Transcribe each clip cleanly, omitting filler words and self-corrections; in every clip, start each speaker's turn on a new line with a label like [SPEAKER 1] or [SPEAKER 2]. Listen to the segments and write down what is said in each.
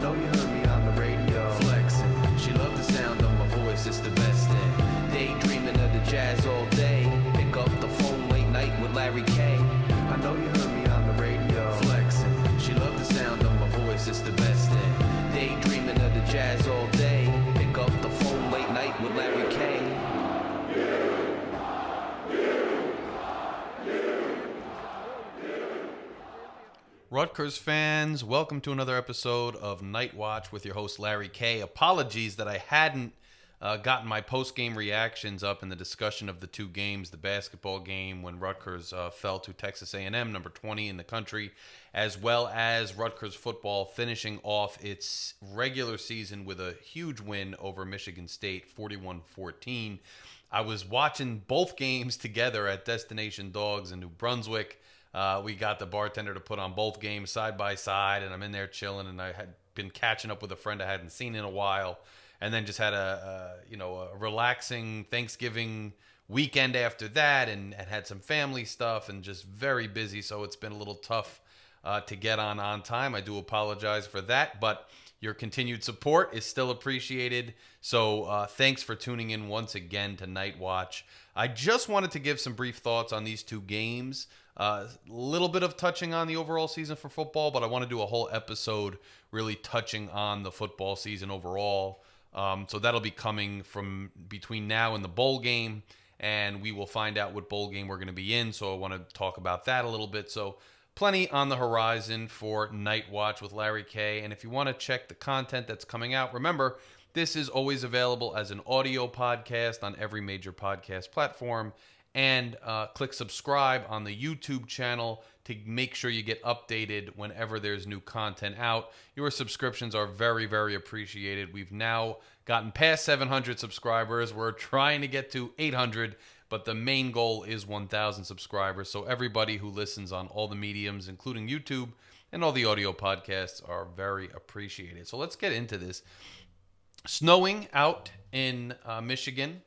[SPEAKER 1] know you heard me on the radio. Flexing, she loved the sound of my voice, it's the best thing. Daydreaming of the jazz all day. Pick up the phone late night with Larry K. I know you heard me on the radio. Flexing, she loved the sound of my voice, it's the best thing. Daydreaming of the jazz all day. Pick up the phone late night with Larry K.
[SPEAKER 2] Rutgers fans, welcome to another episode of Night Watch with your host Larry K. Apologies that I hadn't gotten my post-game reactions up in the discussion of the two games, the basketball game when Rutgers fell to Texas A&M, number 20 in the country, as well as Rutgers football finishing off its regular season with a huge win over Michigan State, 41-14. I was watching both games together at Destination Dogs in New Brunswick. We got the bartender to put on both games side by side, and I'm in there chilling, and I had been catching up with a friend I hadn't seen in a while, and then just had a relaxing Thanksgiving weekend after that, and had some family stuff, and just very busy, so it's been a little tough to get on time. I do apologize for that, but your continued support is still appreciated, so thanks for tuning in once again to Night Watch. I just wanted to give some brief thoughts on these two games. A little bit of touching on the overall season for football, but I want to do a whole episode really touching on the football season overall. So that'll be coming from between now and the bowl game, and we will find out what bowl game we're going to be in. So I want to talk about that a little bit. So plenty on the horizon for Night Watch with Larry K. And if you want to check the content that's coming out, remember, this is always available as an audio podcast on every major podcast platform. And click subscribe on the YouTube channel to make sure you get updated whenever there's new content out. Your subscriptions are very, very appreciated. We've now gotten past 700 subscribers. We're trying to get to 800, but the main goal is 1,000 subscribers. So everybody who listens on all the mediums, including YouTube and all the audio podcasts, are very appreciated. So let's get into this. Snowing out in Michigan,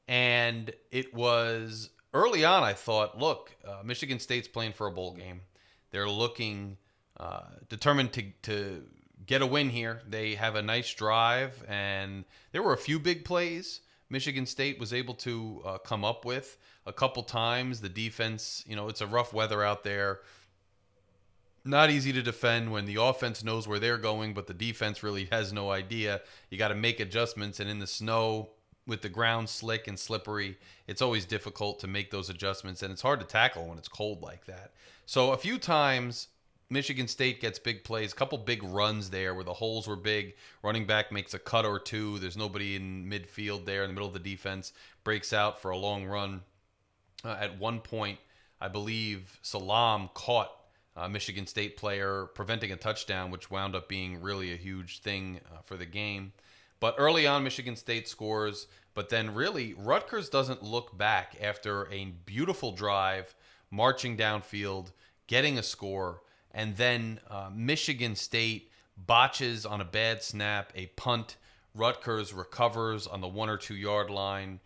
[SPEAKER 2] and it was... Early on, I thought, look, Michigan State's playing for a bowl game. They're looking determined to get a win here. They have a nice drive, and there were a few big plays Michigan State was able to come up with a couple times. The defense, it's a rough weather out there. Not easy to defend when the offense knows where they're going, but the defense really has no idea. You got to make adjustments, and in the snow, with the ground slick and slippery, it's always difficult to make those adjustments, and it's hard to tackle when it's cold like that. So a few times, Michigan State gets big plays, a couple big runs there where the holes were big. Running back makes a cut or two. There's nobody in midfield there in the middle of the defense. Breaks out for a long run. At one point, I believe Salam caught a Michigan State player preventing a touchdown, which wound up being really a huge thing for the game. But early on, Michigan State scores, but then really Rutgers doesn't look back after a beautiful drive, marching downfield, getting a score, and then Michigan State botches on a bad snap, a punt. Rutgers recovers on the 1 or 2 yard line,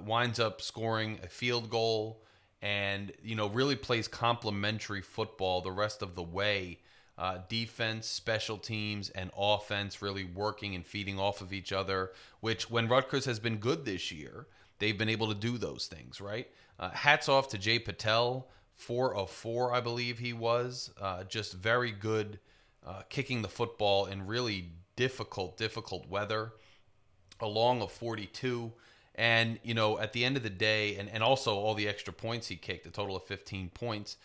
[SPEAKER 2] winds up scoring a field goal, and really plays complementary football the rest of the way. Defense, special teams, and offense really working and feeding off of each other, which when Rutgers has been good this year, they've been able to do those things, right? Hats off to Jay Patel, 4 of 4, I believe he was. Just very good kicking the football in really difficult weather, a long of 42. And, at the end of the day, and also all the extra points he kicked, a total of 15 points.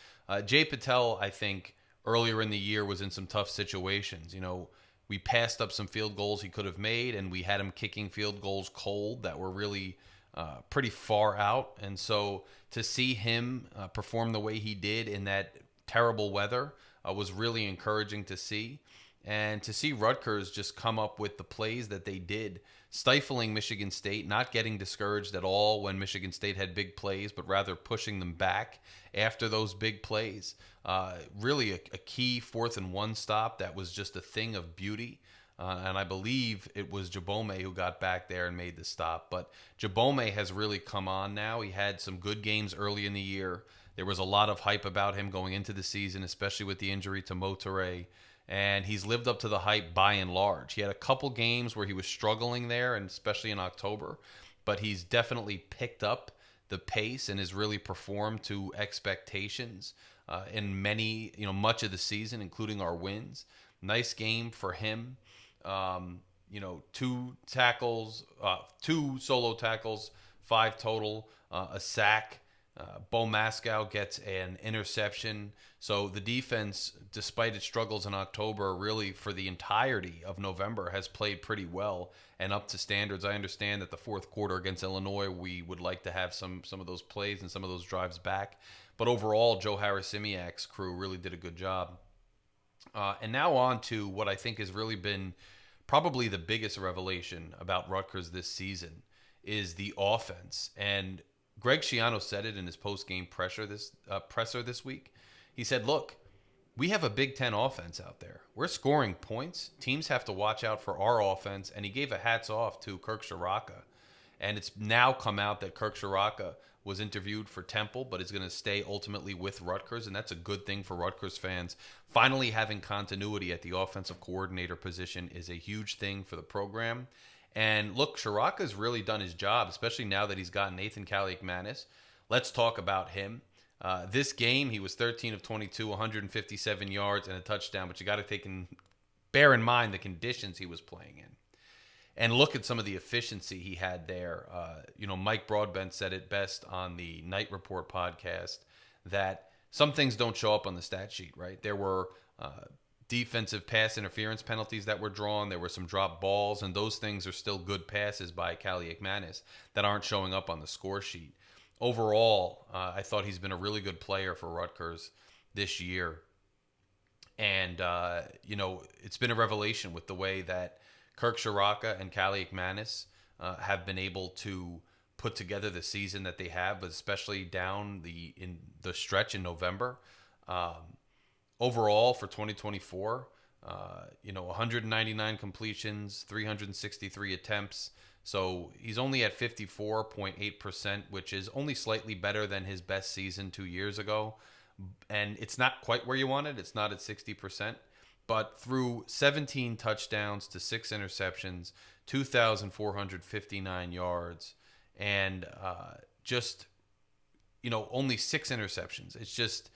[SPEAKER 2] Jay Patel, I think, earlier in the year was in some tough situations. We passed up some field goals he could have made, and we had him kicking field goals cold that were really pretty far out. And so to see him perform the way he did in that terrible weather was really encouraging to see. And to see Rutgers just come up with the plays that they did, stifling Michigan State, not getting discouraged at all when Michigan State had big plays, but rather pushing them back after those big plays. Really a key 4th and 1 stop that was just a thing of beauty. And I believe it was Jabome who got back there and made the stop. But Jabome has really come on now. He had some good games early in the year. There was a lot of hype about him going into the season, especially with the injury to Motore. and he's lived up to the hype by and large. He had a couple games where he was struggling there, and especially in October, but he's definitely picked up the pace and has really performed to expectations in much of the season, including our wins. Nice game for him. Two tackles, two solo tackles, 5 total, a sack. Bo Mascow gets an interception. So the defense, despite its struggles in October, really for the entirety of November has played pretty well and up to standards. I understand that the fourth quarter against Illinois, we would like to have some of those plays and some of those drives back. But overall, Joe Harris-Simiak's crew really did a good job. And now on to what I think has really been probably the biggest revelation about Rutgers this season is the offense. And Greg Schiano said it in his post-game presser this week. He said, look, we have a Big Ten offense out there. We're scoring points. Teams have to watch out for our offense. And he gave a hats off to Kirk Ciarrocca. And it's now come out that Kirk Ciarrocca was interviewed for Temple, but is going to stay ultimately with Rutgers. And that's a good thing for Rutgers fans. Finally having continuity at the offensive coordinator position is a huge thing for the program. And look, Ciarrocca's really done his job, especially now that he's got Nathan Kaliakmanis. Let's talk about him. This game, he was 13 of 22, 157 yards and a touchdown, but you got to bear in mind the conditions he was playing in. And look at some of the efficiency he had there. Mike Broadbent said it best on the Night Report podcast that some things don't show up on the stat sheet, right? There were defensive pass interference penalties that were drawn. There were some dropped balls, and those things are still good passes by Kaliakmanis that aren't showing up on the score sheet. Overall, I thought he's been a really good player for Rutgers this year. And, it's been a revelation with the way that Kirk Ciarrocca and Kaliakmanis have been able to put together the season that they have, but especially down in the stretch in November. Overall, for 2024, 199 completions, 363 attempts. So he's only at 54.8%, which is only slightly better than his best season 2 years ago. And it's not quite where you want it. It's not at 60%. But through 17 touchdowns to 6 interceptions, 2,459 yards, and only 6 interceptions.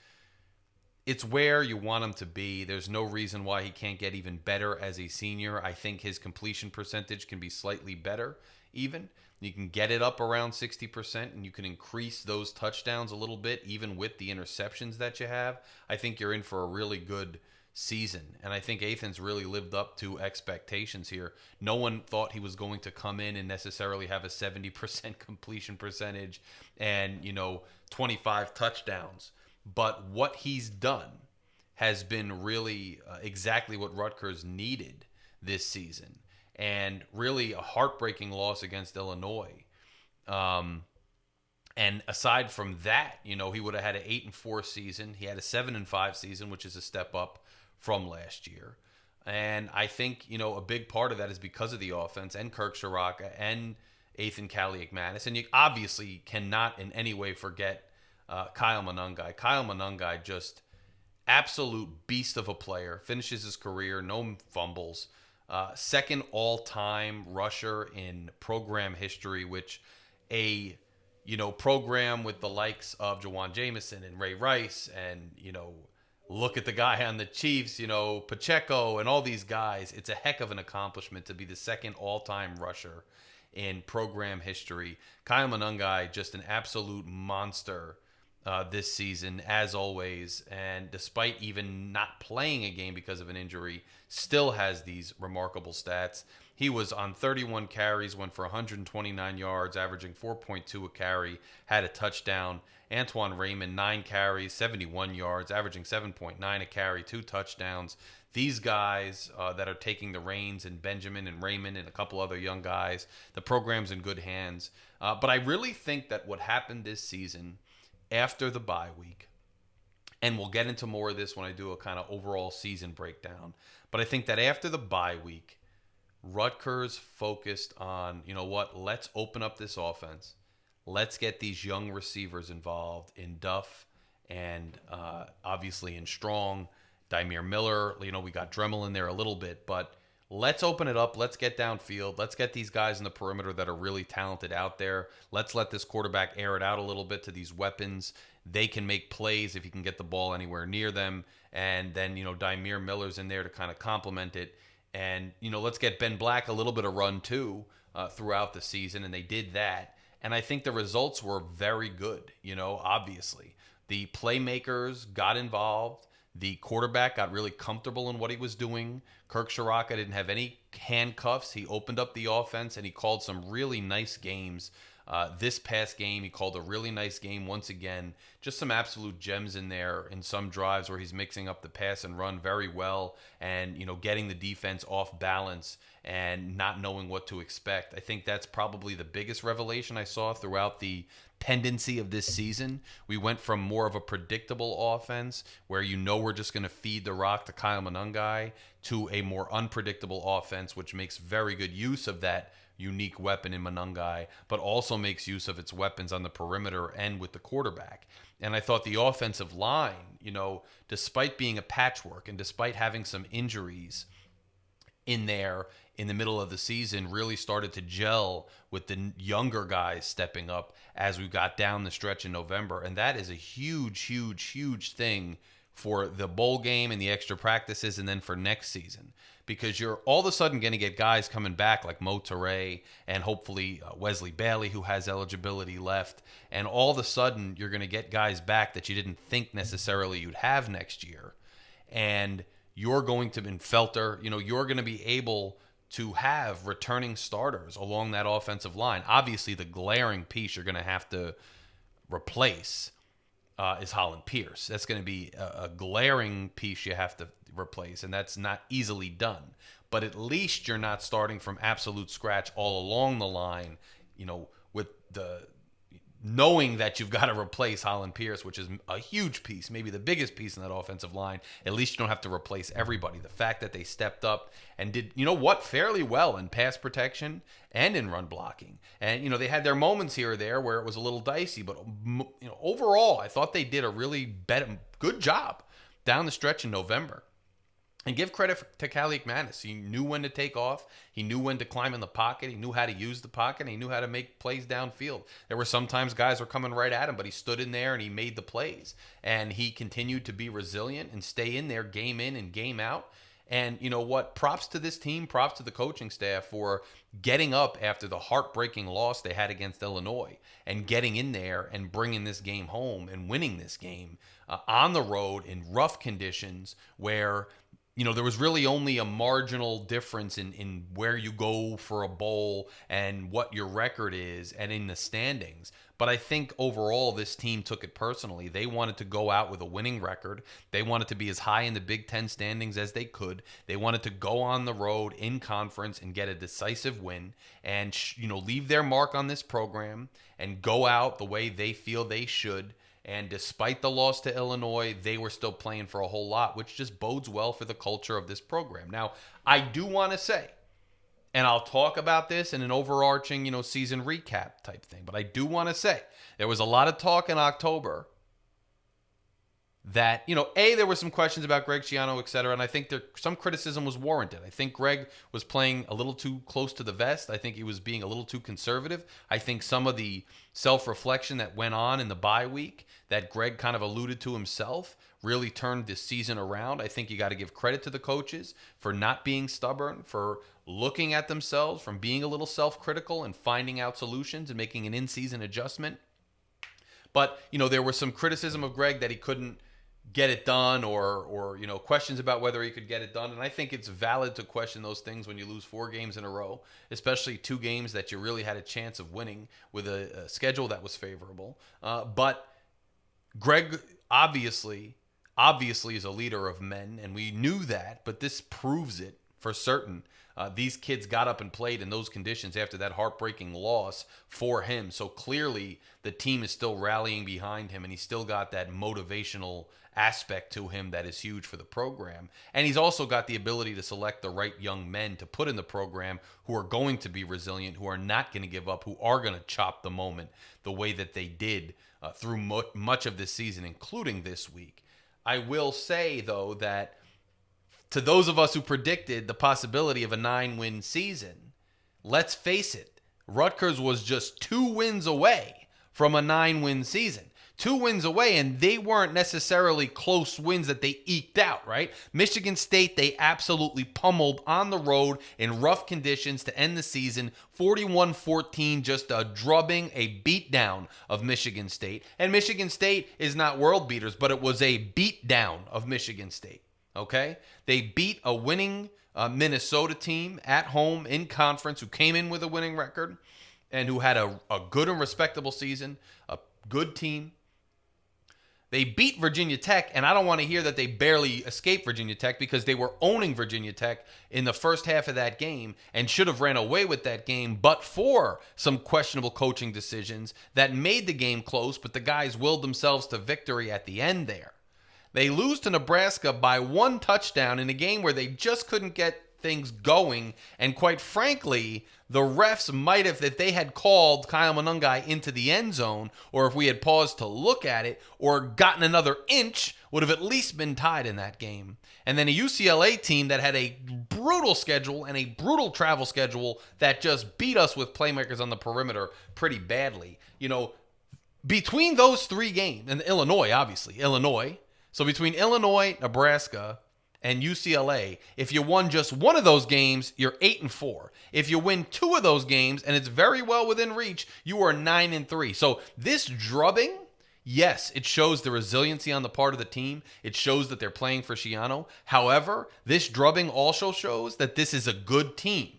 [SPEAKER 2] It's where you want him to be. There's no reason why he can't get even better as a senior. I think his completion percentage can be slightly better even. You can get it up around 60%, and you can increase those touchdowns a little bit, even with the interceptions that you have. I think you're in for a really good season. And I think Athan's really lived up to expectations here. No one thought he was going to come in and necessarily have a 70% completion percentage and, 25 touchdowns. But what he's done has been really exactly what Rutgers needed this season. And really a heartbreaking loss against Illinois. And aside from that, he would have had an 8-4 season. He had a 7-5 season, which is a step up from last year. And I think, a big part of that is because of the offense and Kirk Ciarrocca and Athan Kaliakmanis. And you obviously cannot in any way forget Kyle Monangai. Kyle Monangai, just absolute beast of a player. Finishes his career, no fumbles. Second all-time rusher in program history, which a program with the likes of Jawan Jameson and Ray Rice and, look at the guy on the Chiefs, Pacheco and all these guys. It's a heck of an accomplishment to be the second all-time rusher in program history. Kyle Monangai, just an absolute monster this season, as always. And despite even not playing a game because of an injury, still has these remarkable stats. He was on 31 carries, went for 129 yards, averaging 4.2 a carry, had a touchdown. Antoine Raymond, 9 carries, 71 yards, averaging 7.9 a carry, 2 touchdowns. These guys that are taking the reins, and Benjamin and Raymond and a couple other young guys, the program's in good hands. But I really think that what happened this season after the bye week, and we'll get into more of this when I do a kind of overall season breakdown, but I think that after the bye week, Rutgers focused on, let's open up this offense. Let's get these young receivers involved in Duff and obviously in Strong Dymere Miller. We got Dremel in there a little bit, but let's open it up. Let's get downfield. Let's get these guys in the perimeter that are really talented out there. Let's let this quarterback air it out a little bit to these weapons. They can make plays if you can get the ball anywhere near them. And then, Dymere Miller's in there to kind of complement it. And, let's get Ben Black a little bit of run too throughout the season. And they did that. And I think the results were very good, obviously. The playmakers got involved. The quarterback got really comfortable in what he was doing. Kirk Shiraka didn't have any handcuffs. He opened up the offense, and he called some really nice games. This past game, he called a really nice game once again. Just some absolute gems in there in some drives where he's mixing up the pass and run very well and, getting the defense off balance and not knowing what to expect. I think that's probably the biggest revelation I saw throughout the pendency of this season. We went from more of a predictable offense where we're just going to feed the rock to Kyle Monangai to a more unpredictable offense, which makes very good use of that unique weapon in Monangai, but also makes use of its weapons on the perimeter and with the quarterback. And I thought the offensive line, despite being a patchwork and despite having some injuries in there in the middle of the season, really started to gel with the younger guys stepping up as we got down the stretch in November. And that is a huge, huge, huge thing for the bowl game and the extra practices and then for next season, because you're all of a sudden going to get guys coming back like Mo Toure and hopefully Wesley Bailey, who has eligibility left. And all of a sudden you're going to get guys back that you didn't think necessarily you'd have next year. And you're going to, in Felter, you're going to be able to have returning starters along that offensive line. Obviously, the glaring piece you're going to have to replace is Holland Pierce. That's going to be a glaring piece you have to replace, and that's not easily done. But at least you're not starting from absolute scratch all along the line, with the knowing that you've got to replace Holland Pierce, which is a huge piece, maybe the biggest piece in that offensive line. At least you don't have to replace everybody. The fact that they stepped up and did, fairly well in pass protection and in run blocking. And, they had their moments here or there where it was a little dicey, but, overall, I thought they did a really good job down the stretch in November. And give credit to Kalik Manis. He knew when to take off. He knew when to climb in the pocket. He knew how to use the pocket. And he knew how to make plays downfield. There were sometimes guys were coming right at him, but he stood in there and he made the plays. And he continued to be resilient and stay in there game in and game out. And you know what? Props to this team, props to the coaching staff for getting up after the heartbreaking loss they had against Illinois and getting in there and bringing this game home and winning this game on the road in rough conditions where there was really only a marginal difference in where you go for a bowl and what your record is and in the standings. But I think overall this team took it personally. They wanted to go out with a winning record. They wanted to be as high in the Big Ten standings as they could. They wanted to go on the road in conference and get a decisive win and leave their mark on this program and go out the way they feel they should. And despite the loss to Illinois, they were still playing for a whole lot, which just bodes well for the culture of this program. Now, I do want to say, and I'll talk about this in an overarching, season recap type thing, but I do want to say there was a lot of talk in October that, there were some questions about Greg Schiano, et cetera, and I think some criticism was warranted. I think Greg was playing a little too close to the vest. I think he was being a little too conservative. I think some of the self-reflection that went on in the bye week that Greg kind of alluded to himself really turned this season around. I think you got to give credit to the coaches for not being stubborn, for looking at themselves, from being a little self-critical and finding out solutions and making an in-season adjustment. But, there was some criticism of Greg that he couldn't get it done or questions about whether he could get it done. And I think it's valid to question those things when you lose 4 games in a row, especially 2 games that you really had a chance of winning with a schedule that was favorable. But Greg obviously is a leader of men, and we knew that, but this proves it for certain. These kids got up and played in those conditions after that heartbreaking loss for him. So clearly the team is still rallying behind him, and he's still got that motivational aspect to him that is huge for the program. And he's also got the ability to select the right young men to put in the program who are going to be resilient, who are not going to give up, who are going to chop the moment the way that they did through much of this season, including this week. I will say, though, that to those of us who predicted the possibility of a 9-win season, let's face it, Rutgers was just 2 wins away from a 9-win season. 2 wins away, and they weren't necessarily close wins that they eked out, right? Michigan State, they absolutely pummeled on the road in rough conditions to end the season, 41-14, just a drubbing, a beatdown of Michigan State. And Michigan State is not world beaters, but it was a beatdown of Michigan State, okay? They beat a winning Minnesota team at home in conference who came in with a winning record and who had a good and respectable season, a good team. They beat Virginia Tech, and I don't want to hear that they barely escaped Virginia Tech because they were owning Virginia Tech in the first half of that game and should have ran away with that game, but for some questionable coaching decisions that made the game close, but the guys willed themselves to victory at the end there. They lose to Nebraska by 1 touchdown in a game where they just couldn't get things going. And quite frankly, the refs might have, if they had called Kyle Monungai into the end zone, or if we had paused to look at it, or gotten another inch, would have at least been tied in that game. And then a UCLA team that had a brutal schedule and a brutal travel schedule that just beat us with playmakers on the perimeter pretty badly. You know, between those 3 games, and Illinois, obviously, Illinois. So between Illinois, Nebraska, and UCLA, if you won just one of those games, you're 8-4. If you win 2 of those games, and it's very well within reach, you are 9-3. So this drubbing, yes, it shows the resiliency on the part of the team. It shows that they're playing for Schiano. However, this drubbing also shows that this is a good team,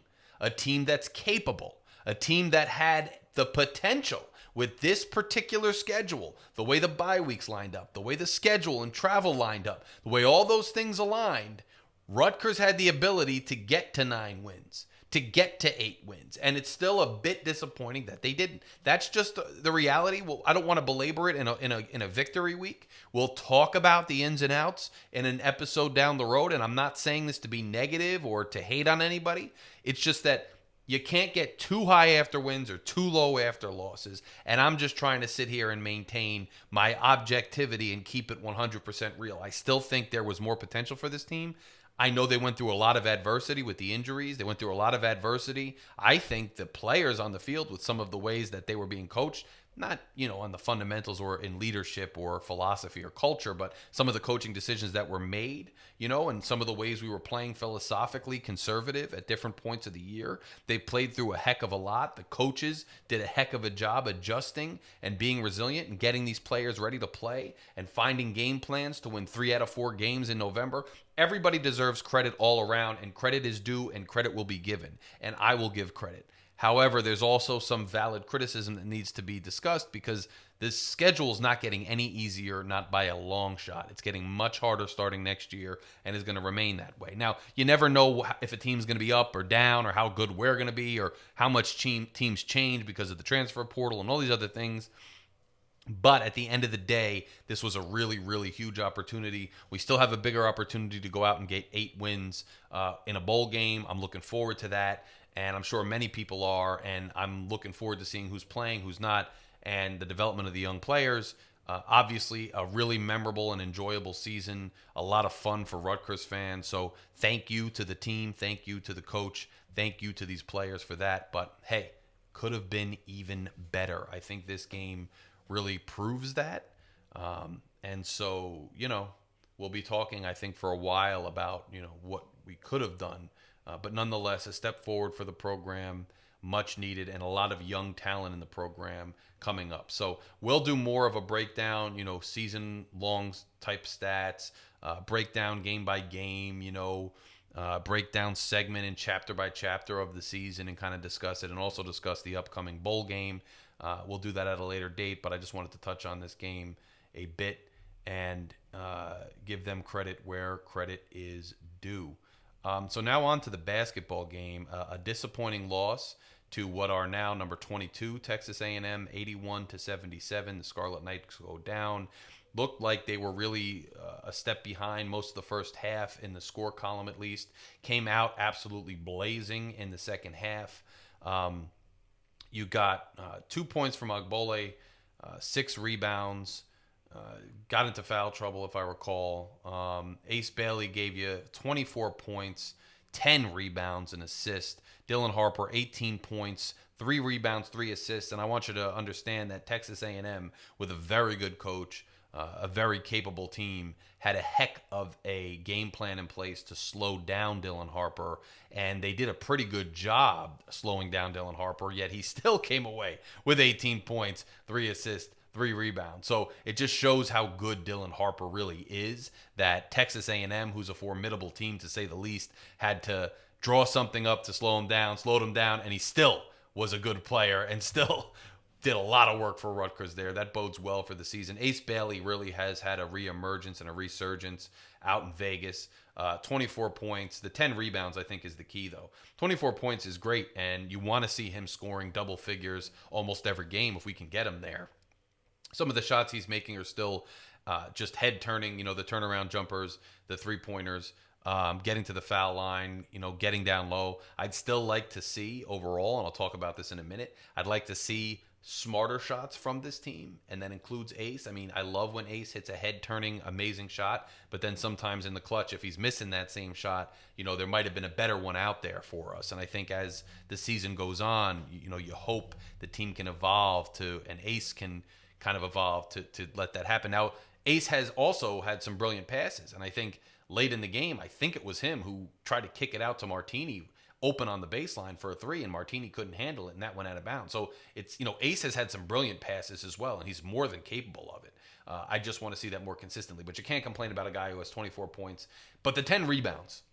[SPEAKER 2] a team that's capable, a team that had the potential. With this particular schedule, the way the bye weeks lined up, the way the schedule and travel lined up, the way all those things aligned, Rutgers had the ability to get to 9 wins, to get to 8 wins. And it's still a bit disappointing that they didn't. That's just the reality. Well, I don't want to belabor it in a victory week. We'll talk about the ins and outs in an episode down the road. And I'm not saying this to be negative or to hate on anybody. It's just that you can't get too high after wins or too low after losses. And I'm just trying to sit here and maintain my objectivity and keep it 100% real. I still think there was more potential for this team. I know they went through a lot of adversity with the injuries. They went through a lot of adversity. I think the players on the field, with some of the ways that they were being coached, not, on the fundamentals or in leadership or philosophy or culture, but some of the coaching decisions that were made, and some of the ways we were playing philosophically conservative at different points of the year. They played through a heck of a lot. The coaches did a heck of a job adjusting and being resilient and getting these players ready to play and finding game plans to win 3 out of 4 games in November. Everybody deserves credit all around, and credit is due and credit will be given, and I will give credit. However, there's also some valid criticism that needs to be discussed because this schedule is not getting any easier, not by a long shot. It's getting much harder starting next year and is going to remain that way. Now, you never know if a team's going to be up or down or how good we're going to be or how much teams change because of the transfer portal and all these other things. But at the end of the day, this was a really, really huge opportunity. We still have a bigger opportunity to go out and get 8 wins in a bowl game. I'm looking forward to that. And I'm sure many people are, and I'm looking forward to seeing who's playing, who's not, and the development of the young players. Obviously, a really memorable and enjoyable season, a lot of fun for Rutgers fans. So thank you to the team, thank you to the coach, thank you to these players for that. But hey, could have been even better. I think this game really proves that. And so, we'll be talking, I think, for a while about, what we could have done. But nonetheless, a step forward for the program, much needed, and a lot of young talent in the program coming up. So we'll do more of a breakdown, season-long type stats, breakdown game by game, breakdown segment and chapter by chapter of the season and kind of discuss it and also discuss the upcoming bowl game. We'll do that at a later date, but I just wanted to touch on this game a bit and give them credit where credit is due. So now on to the basketball game. A disappointing loss to what are now number 22 Texas A&M, 81-77. The Scarlet Knights go down. Looked like they were really a step behind most of the first half in the score column, at least. Came out absolutely blazing in the second half. You got 2 points from Agbole, 6 rebounds. got into foul trouble, if I recall. Ace Bailey gave you 24 points, 10 rebounds, and assist. Dylan Harper, 18 points, 3 rebounds, 3 assists. And I want you to understand that Texas A&M, with a very good coach, a very capable team, had a heck of a game plan in place to slow down Dylan Harper, and they did a pretty good job slowing down Dylan Harper, yet he still came away with 18 points, 3 assists, 3 rebounds. So it just shows how good Dylan Harper really is, that Texas A&M, who's a formidable team to say the least, had to draw something up to slow him down, slowed him down, and he still was a good player and still did a lot of work for Rutgers there. That bodes well for the season. Ace Bailey really has had a reemergence and a resurgence out in Vegas. 24 points. The 10 rebounds, I think, is the key, though. 24 points is great, and you want to see him scoring double figures almost every game if we can get him there. Some of the shots he's making are still just head-turning, the turnaround jumpers, the three-pointers, getting to the foul line, getting down low. I'd still like to see overall, and I'll talk about this in a minute, I'd like to see smarter shots from this team, and that includes Ace. I mean, I love when Ace hits a head-turning, amazing shot, but then sometimes in the clutch, if he's missing that same shot, there might have been a better one out there for us. And I think as the season goes on, you hope the team can evolve to, and Ace can kind of evolve to let that happen. Now, Ace has also had some brilliant passes, and I think late in the game, I think it was him who tried to kick it out to Martini open on the baseline for a 3, and Martini couldn't handle it, and that went out of bounds. So it's, Ace has had some brilliant passes as well, and he's more than capable of it. I just want to see that more consistently, but you can't complain about a guy who has 24 points. But the 10 rebounds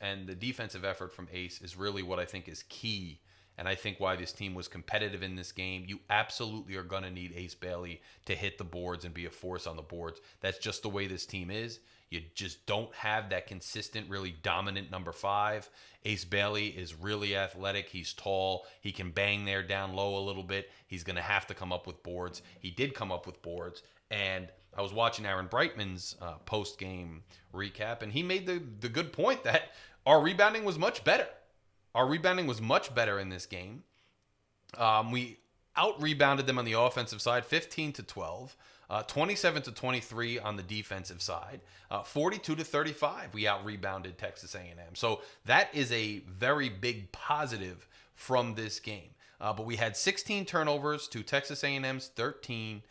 [SPEAKER 2] and the defensive effort from Ace is really what I think is key, and I think why this team was competitive in this game. You absolutely are going to need Ace Bailey to hit the boards and be a force on the boards. That's just the way this team is. You just don't have that consistent, really dominant number 5. Ace Bailey is really athletic. He's tall. He can bang there down low a little bit. He's going to have to come up with boards. He did come up with boards. And I was watching Aaron Brightman's post-game recap, and he made the good point that our rebounding was much better. Our rebounding was much better in this game. We out-rebounded them on the offensive side, 15-12. 27-23 on the defensive side, 42-35. We out-rebounded Texas A&M. So that is a very big positive from this game. But we had 16 turnovers to Texas A&M's 13.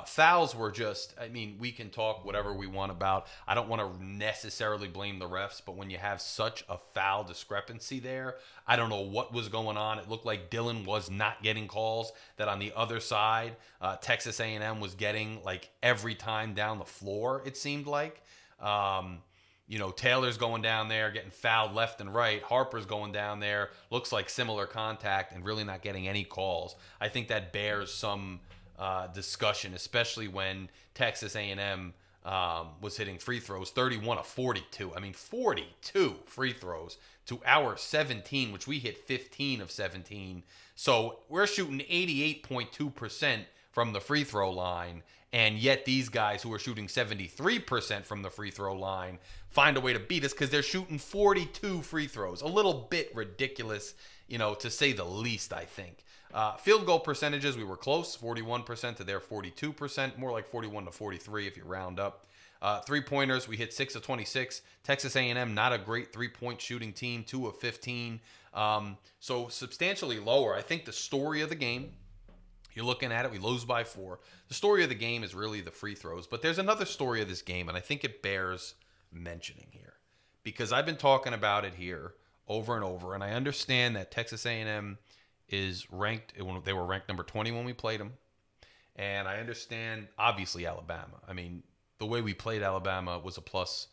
[SPEAKER 2] Fouls were just, we can talk whatever we want about. I don't want to necessarily blame the refs, but when you have such a foul discrepancy there, I don't know what was going on. It looked like Dylan was not getting calls, that on the other side, Texas A&M was getting like every time down the floor, it seemed like. Taylor's going down there, getting fouled left and right. Harper's going down there, looks like similar contact, and really not getting any calls. I think that bears some discussion, especially when Texas A&M was hitting free throws 31 of 42. 42 free throws to our 17, which we hit 15 of 17. So we're shooting 88.2% from the free throw line, and yet these guys who are shooting 73% from the free throw line find a way to beat us because they're shooting 42 free throws. A little bit ridiculous, to say the least, I think. Field goal percentages, we were close, 41% to their 42%, more like 41-43 if you round up. Three-pointers, we hit 6 of 26. Texas A&M, not a great three-point shooting team, 2 of 15. So substantially lower. I think the story of the game, you're looking at it, we lose by 4. The story of the game is really the free throws, but there's another story of this game, and I think it bears mentioning here because I've been talking about it here over and over, and I understand that Texas A&M is ranked, they were ranked number 20 when we played them. And I understand, obviously, Alabama. The way we played Alabama was a plus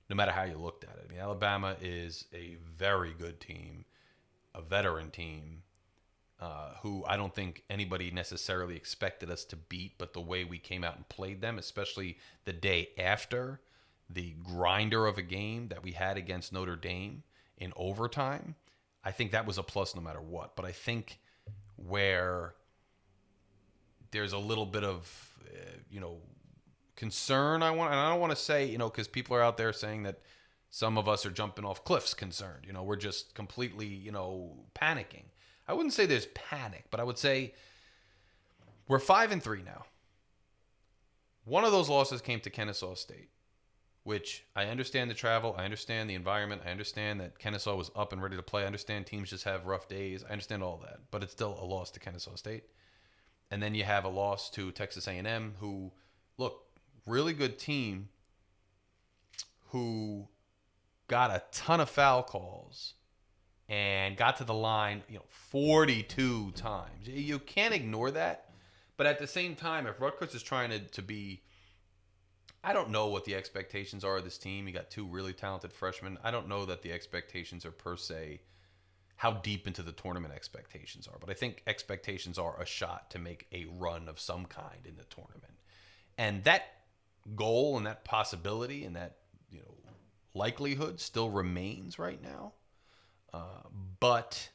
[SPEAKER 2] no matter how you looked at it. Alabama is a very good team, a veteran team, who I don't think anybody necessarily expected us to beat, but the way we came out and played them, especially the day after the grinder of a game that we had against Notre Dame in overtime, I think that was a plus no matter what. But I think where there's a little bit of, concern, and I don't want to say, because people are out there saying that some of us are jumping off cliffs concerned. We're just completely, panicking. I wouldn't say there's panic, but I would say we're 5-3 now. One of those losses came to Kennesaw State, which I understand the travel, I understand the environment, I understand that Kennesaw was up and ready to play. I understand teams just have rough days. I understand all that, but it's still a loss to Kennesaw State. And then you have a loss to Texas A&M, who, look, really good team, who got a ton of foul calls and got to the line, 42 times. You can't ignore that. But at the same time, if Rutgers is trying to be, I don't know what the expectations are of this team. You got two really talented freshmen. I don't know that the expectations are per se how deep into the tournament expectations are. But I think expectations are a shot to make a run of some kind in the tournament. And that goal and that possibility and that likelihood still remains right now. But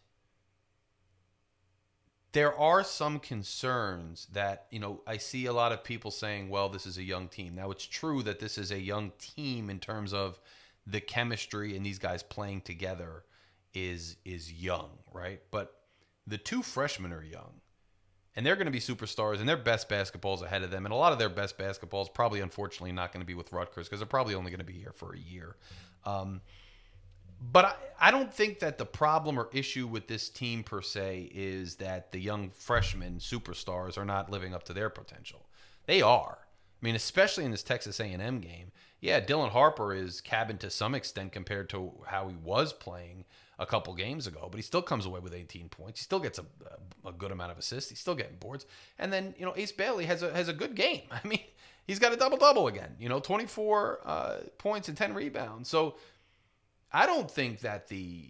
[SPEAKER 2] there are some concerns that, I see a lot of people saying, well, this is a young team. Now, it's true that this is a young team in terms of the chemistry and these guys playing together is young, right? But the two freshmen are young. And they're going to be superstars, and their best basketball's ahead of them. And a lot of their best basketball is probably, unfortunately, not going to be with Rutgers because they're probably only going to be here for a year. But I don't think that the problem or issue with this team per se is that the young freshmen superstars are not living up to their potential. They are. I mean, especially in this Texas A&M game. Yeah, Dylan Harper is cabined to some extent compared to how he was playing a couple games ago, but he still comes away with 18 points. He still gets a good amount of assists. He's still getting boards. And then, Ace Bailey has a good game. I mean, he's got a double-double again, 24 points and 10 rebounds. So I don't think that the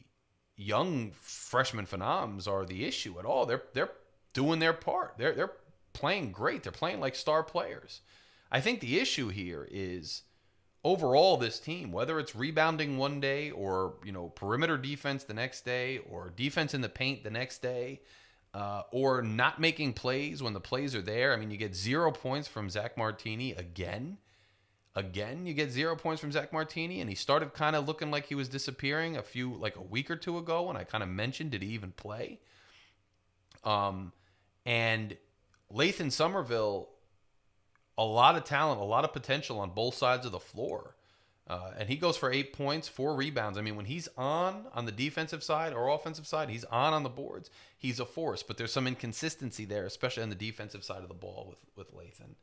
[SPEAKER 2] young freshman phenoms are the issue at all. They're doing their part. They're playing great. They're playing like star players. I think the issue here is overall this team, whether it's rebounding one day or, perimeter defense the next day or defense in the paint the next day, or not making plays when the plays are there. I mean, you get 0 points from Zach Martini again. Again, you get 0 points from Zach Martini, and he started kind of looking like he was disappearing a week or two ago when I kind of mentioned, did he even play? And Lathan Somerville, a lot of talent, a lot of potential on both sides of the floor. And he goes for 8 points, 4 rebounds. I mean, when he's on the defensive side or offensive side, he's on the boards. He's a force, but there's some inconsistency there, especially on the defensive side of the ball with Lathan.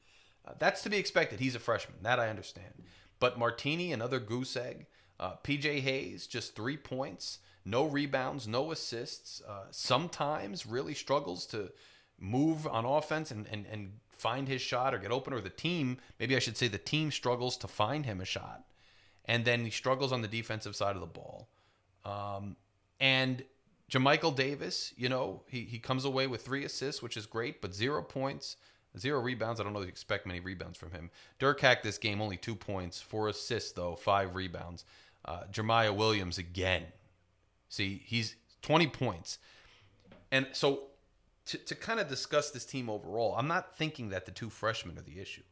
[SPEAKER 2] That's to be expected. He's a freshman. That I understand. But Martini, another goose egg. PJ Hayes, just 3 points, no rebounds, no assists. Sometimes really struggles to move on offense and find his shot or get open, or the team, maybe I should say the team struggles to find him a shot. And then he struggles on the defensive side of the ball. And Jamichael Davis, he comes away with 3 assists, which is great, but 0 points, 0 rebounds. I don't know if you expect many rebounds from him. Durkak this game, only 2 points, 4 assists, though, 5 rebounds. Jeremiah Williams again. See, he's 20 points. And so to kind of discuss this team overall, I'm not thinking that the 2 freshmen are the issue.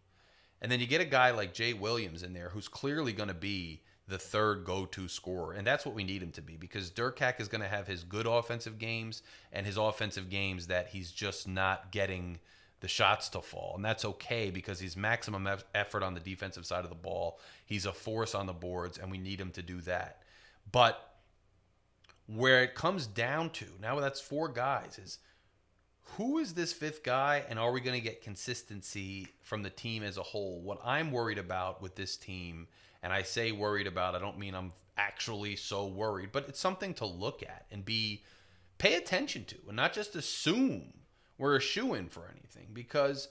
[SPEAKER 2] And then you get a guy like Jay Williams in there who's clearly going to be the third go-to scorer. And that's what we need him to be, because Durkak is going to have his good offensive games and his offensive games that he's just not getting the shots to fall. And that's okay, because he's maximum effort on the defensive side of the ball. He's a force on the boards, and we need him to do that. But where it comes down to, now that's 4 guys, is who is this 5th guy, and are we going to get consistency from the team as a whole? What I'm worried about with this team, and I say worried about, I don't mean I'm actually so worried, but it's something to look at and pay attention to, and not just assume we're a shoo-in for anything. Because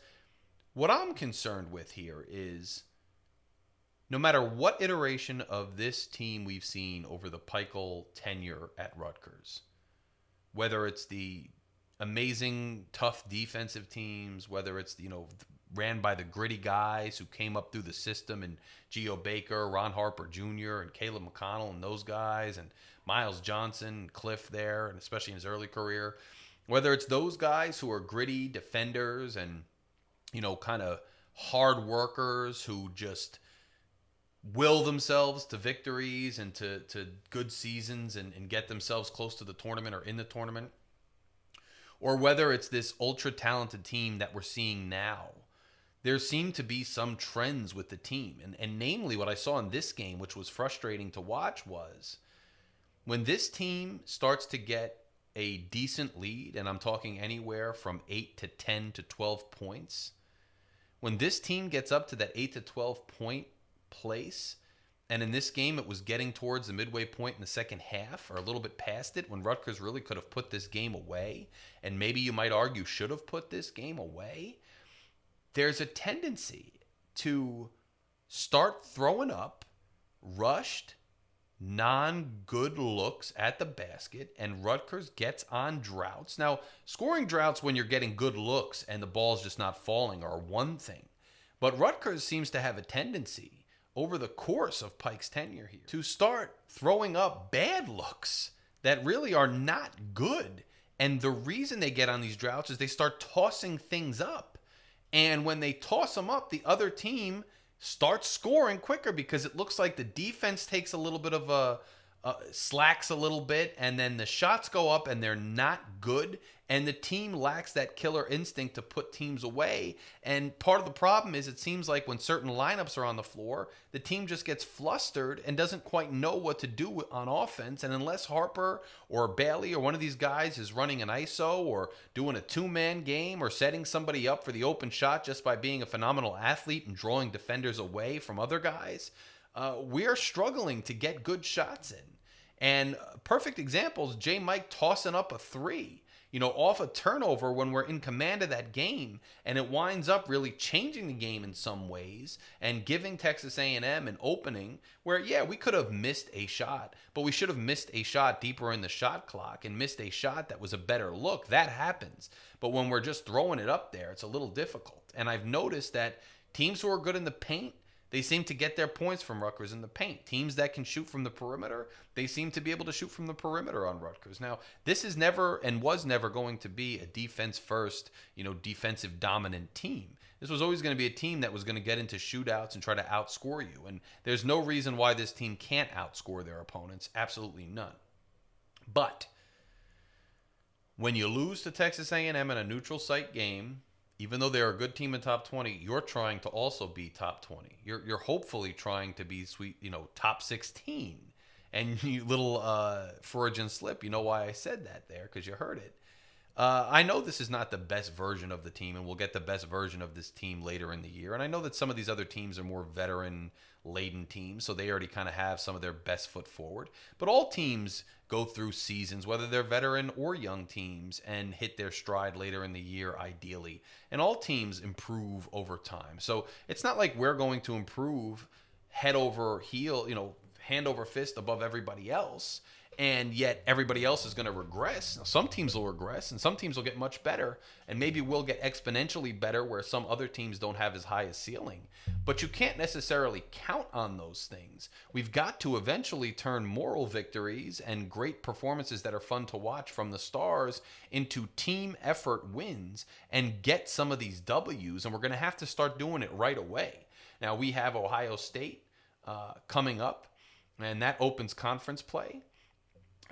[SPEAKER 2] what I'm concerned with here is no matter what iteration of this team we've seen over the Peichel tenure at Rutgers, whether it's the amazing, tough defensive teams, whether it's, ran by the gritty guys who came up through the system, and Geo Baker, Ron Harper Jr., and Caleb McConnell, and those guys, and Miles Johnson, Cliff there, and especially in his early career, whether it's those guys who are gritty defenders and, kind of hard workers who just will themselves to victories and to good seasons and get themselves close to the tournament or in the tournament, or whether it's this ultra-talented team that we're seeing now there seemed to be some trends with the team. And namely, what I saw in this game, which was frustrating to watch, was when this team starts to get a decent lead, and I'm talking anywhere from 8 to 10 to 12 points, when this team gets up to that 8 to 12 point place, and in this game it was getting towards the midway point in the second half, or a little bit past it, when Rutgers really could have put this game away, and maybe you might argue should have put this game away, there's a tendency to start throwing up rushed, non-good looks at the basket, and Rutgers gets on droughts. Now, scoring droughts when you're getting good looks and the ball's just not falling are one thing. But Rutgers seems to have a tendency over the course of Pike's tenure here to start throwing up bad looks that really are not good. And the reason they get on these droughts is they start tossing things up. And when they toss them up, the other team starts scoring quicker because it looks like the defense takes a little bit of slacks a little bit, and then the shots go up and they're not good, and the team lacks that killer instinct to put teams away. And part of the problem is it seems like when certain lineups are on the floor, the team just gets flustered and doesn't quite know what to do on offense. And unless Harper or Bailey or one of these guys is running an ISO or doing a two-man game or setting somebody up for the open shot just by being a phenomenal athlete and drawing defenders away from other guys, we are struggling to get good shots in. And perfect examples, J. Mike tossing up a three, off a turnover when we're in command of that game, and it winds up really changing the game in some ways and giving Texas A&M an opening where, yeah, we could have missed a shot, but we should have missed a shot deeper in the shot clock and missed a shot that was a better look. That happens. But when we're just throwing it up there, it's a little difficult. And I've noticed that teams who are good in the paint, they seem to get their points from Rutgers in the paint. Teams that can shoot from the perimeter, they seem to be able to shoot from the perimeter on Rutgers. Now, this is never and was never going to be a defense-first, defensive dominant team. This was always going to be a team that was going to get into shootouts and try to outscore you. And there's no reason why this team can't outscore their opponents. Absolutely none. But when you lose to Texas A&M in a neutral site game, even though they're a good team in top 20, you're trying to also be top 20. You're hopefully trying to be top 16. And you little Freudian slip, you know why I said that there, because you heard it. I know this is not the best version of the team, and we'll get the best version of this team later in the year. And I know that some of these other teams are more veteran-laden teams, so they already kind of have some of their best foot forward. But all teams go through seasons, whether they're veteran or young teams, and hit their stride later in the year, ideally. And all teams improve over time. So it's not like we're going to improve head over heel, hand over fist above everybody else, and yet everybody else is going to regress. Now, some teams will regress, and some teams will get much better, and maybe we'll get exponentially better where some other teams don't have as high a ceiling. But you can't necessarily count on those things. We've got to eventually turn moral victories and great performances that are fun to watch from the Stars into team effort wins and get some of these W's, and we're going to have to start doing it right away. Now, we have Ohio State coming up, and that opens conference play.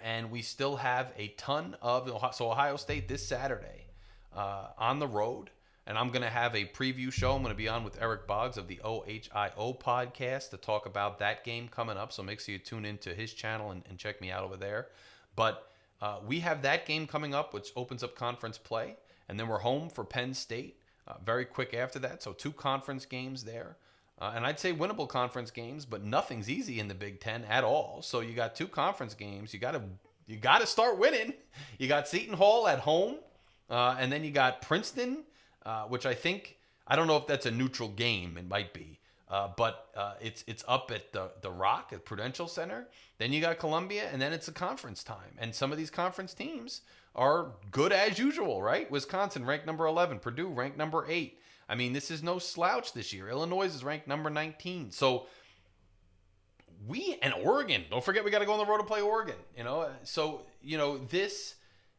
[SPEAKER 2] And we still have a ton of Ohio State this Saturday on the road. And I'm going to have a preview show. I'm going to be on with Eric Boggs of the OHIO podcast to talk about that game coming up. So make sure you tune into his channel and check me out over there. But we have that game coming up, which opens up conference play. And then we're home for Penn State very quick after that. So 2 conference games there. And I'd say winnable conference games, but nothing's easy in the Big Ten at all. So you got 2 conference games. You got to start winning. You got Seton Hall at home, and then you got Princeton, which I don't know if that's a neutral game. It might be, but it's up at the Rock at Prudential Center. Then you got Columbia, and then it's a conference time. And some of these conference teams are good as usual, right? Wisconsin ranked number 11, Purdue ranked number 8. I mean, this is no slouch this year. Illinois is ranked number 19. So and Oregon, don't forget we got to go on the road to play Oregon, So, this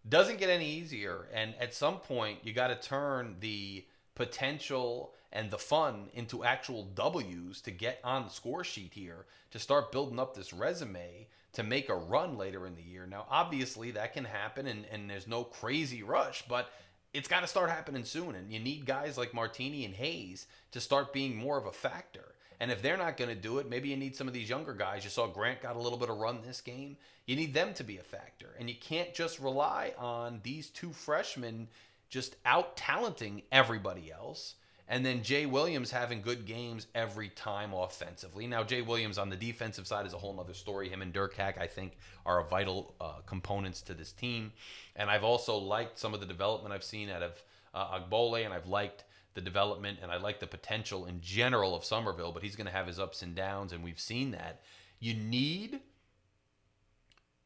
[SPEAKER 2] doesn't get any easier. And at some point, you got to turn the potential and the fun into actual W's to get on the score sheet here, to start building up this resume to make a run later in the year. Now, obviously, that can happen, and there's no crazy rush, but it's got to start happening soon. And you need guys like Martini and Hayes to start being more of a factor. And if they're not going to do it, maybe you need some of these younger guys. You saw Grant got a little bit of run this game. You need them to be a factor. And you can't just rely on these two freshmen just out talenting everybody else. And then Jay Williams having good games every time offensively. Now, Jay Williams on the defensive side is a whole other story. Him and Dirk Hack, I think, are vital components to this team. And I've also liked some of the development I've seen out of Agbole, and I've liked the development, and I like the potential in general of Somerville, but he's going to have his ups and downs, and we've seen that. You need,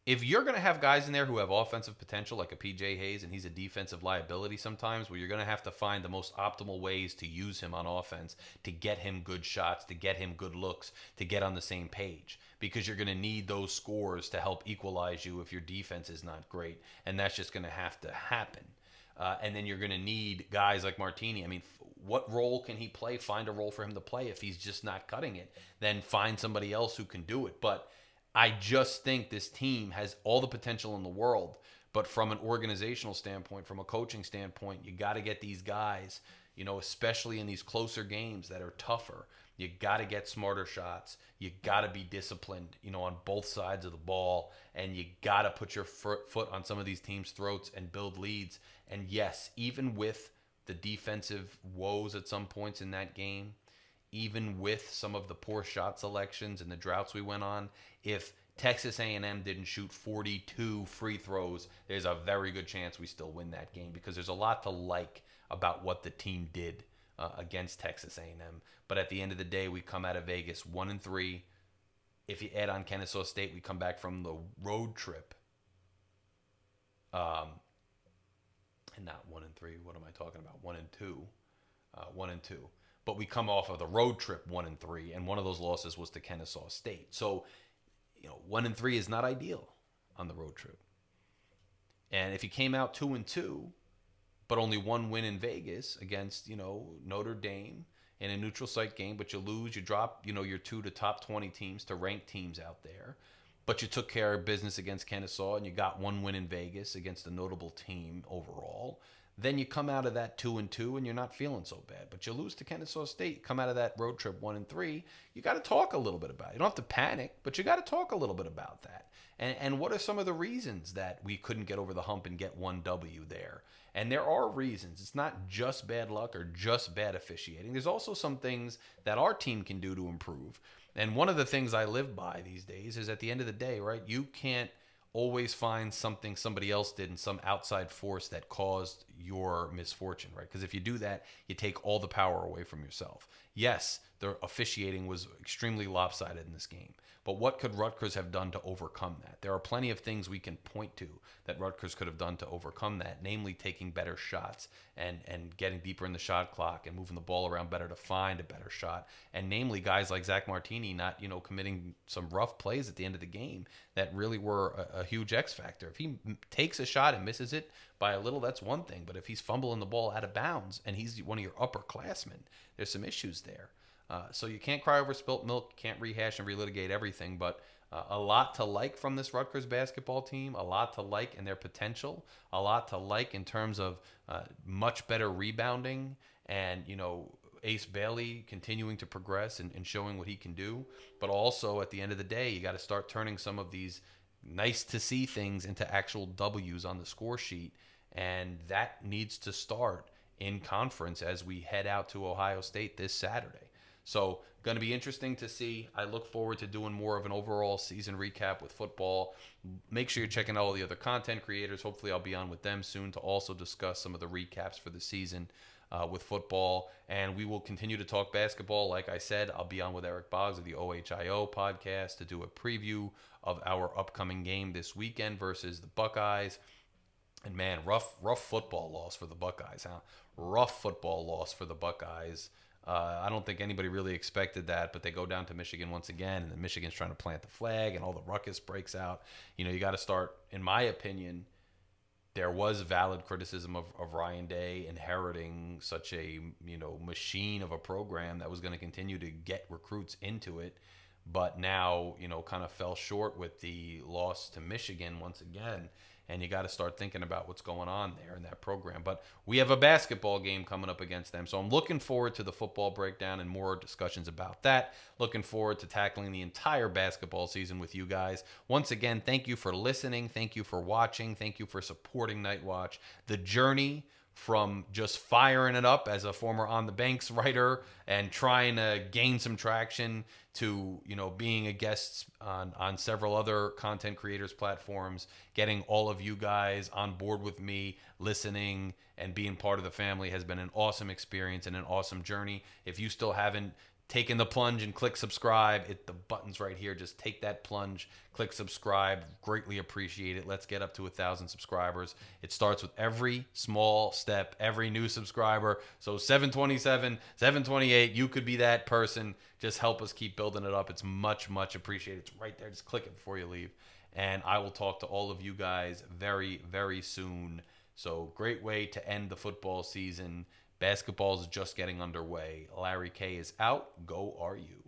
[SPEAKER 2] if you're going to have guys in there who have offensive potential, like a PJ Hayes, and he's a defensive liability sometimes, where you're going to have to find the most optimal ways to use him on offense, to get him good shots, to get him good looks, to get on the same page, because you're going to need those scores to help equalize you if your defense is not great, and that's just going to have to happen. And then you're going to need guys like Martini. I mean, what role can he play? Find a role for him to play. If he's just not cutting it, then find somebody else who can do it. But I just think this team has all the potential in the world. But from an organizational standpoint, from a coaching standpoint, you got to get these guys, especially in these closer games that are tougher. You got to get smarter shots. You got to be disciplined, on both sides of the ball. And you got to put your foot on some of these teams' throats and build leads. And yes, even with the defensive woes at some points in that game, even with some of the poor shot selections and the droughts we went on, if Texas A&M didn't shoot 42 free throws, there's a very good chance we still win that game, because there's a lot to like about what the team did against Texas A&M. But at the end of the day, we come out of Vegas 1-3. If you add on Kennesaw State, we come back from the road trip. And not 1-3. What am I talking about? 1-2. 1-2. But we come off of the road trip 1-3, and one of those losses was to Kennesaw State. So, 1-3 is not ideal on the road trip. And if you came out 2-2, but only one win in Vegas against, Notre Dame in a neutral site game, but you lose, you drop, your 2 to top 20 teams to ranked teams out there. But you took care of business against Kennesaw, and you got one win in Vegas against a notable team overall. Then you come out of that 2-2, and you're not feeling so bad. But you lose to Kennesaw State, come out of that road trip 1-3. You got to talk a little bit about it. You don't have to panic, but you got to talk a little bit about that. And what are some of the reasons that we couldn't get over the hump and get one W there? And there are reasons. It's not just bad luck or just bad officiating. There's also some things that our team can do to improve. And one of the things I live by these days is, at the end of the day, right, you can't always find something somebody else did in some outside force that caused your misfortune, right? Because if you do that, you take all the power away from yourself. Yes, the officiating was extremely lopsided in this game. But what could Rutgers have done to overcome that? There are plenty of things we can point to that Rutgers could have done to overcome that, namely taking better shots and getting deeper in the shot clock and moving the ball around better to find a better shot. And namely guys like Zach Martini not, committing some rough plays at the end of the game that really were a huge X factor. If he takes a shot and misses it by a little, that's one thing. But if he's fumbling the ball out of bounds and he's one of your upperclassmen, there's some issues there. So you can't cry over spilt milk, you can't rehash and relitigate everything, but a lot to like from this Rutgers basketball team, a lot to like in their potential, a lot to like in terms of much better rebounding and, Ace Bailey continuing to progress and showing what he can do. But also at the end of the day, you got to start turning some of these nice to see things into actual W's on the score sheet. And that needs to start in conference as we head out to Ohio State this Saturday. So going to be interesting to see. I look forward to doing more of an overall season recap with football. Make sure you're checking out all the other content creators. Hopefully I'll be on with them soon to also discuss some of the recaps for the season with football. And we will continue to talk basketball. Like I said, I'll be on with Eric Boggs of the OHIO podcast to do a preview of our upcoming game this weekend versus the Buckeyes. And man, rough football loss for the Buckeyes, huh? Rough football loss for the Buckeyes. I don't think anybody really expected that, but they go down to Michigan once again, and then Michigan's trying to plant the flag, and all the ruckus breaks out. You got to start, in my opinion, there was valid criticism of Ryan Day inheriting such a, machine of a program that was going to continue to get recruits into it. but now, kind of fell short with the loss to Michigan once again. And you got to start thinking about what's going on there in that program. But we have a basketball game coming up against them. So I'm looking forward to the football breakdown and more discussions about that. Looking forward to tackling the entire basketball season with you guys. Once again, thank you for listening. Thank you for watching. Thank you for supporting Night Watch. The journey from just firing it up as a former On the Banks writer and trying to gain some traction to, being a guest on several other content creators platforms, getting all of you guys on board with me, listening and being part of the family has been an awesome experience and an awesome journey. If you still haven't taken the plunge and click subscribe, the button's right here. Just take that plunge, click subscribe. Greatly appreciate it. Let's get up to 1,000 subscribers. It starts with every small step, every new subscriber. So 727, 728, you could be that person. Just help us keep building it up. It's much, much appreciated. It's right there. Just click it before you leave. And I will talk to all of you guys very, very soon. So great way to end the football season. Basketball is just getting underway. Larry K is out. Go RU.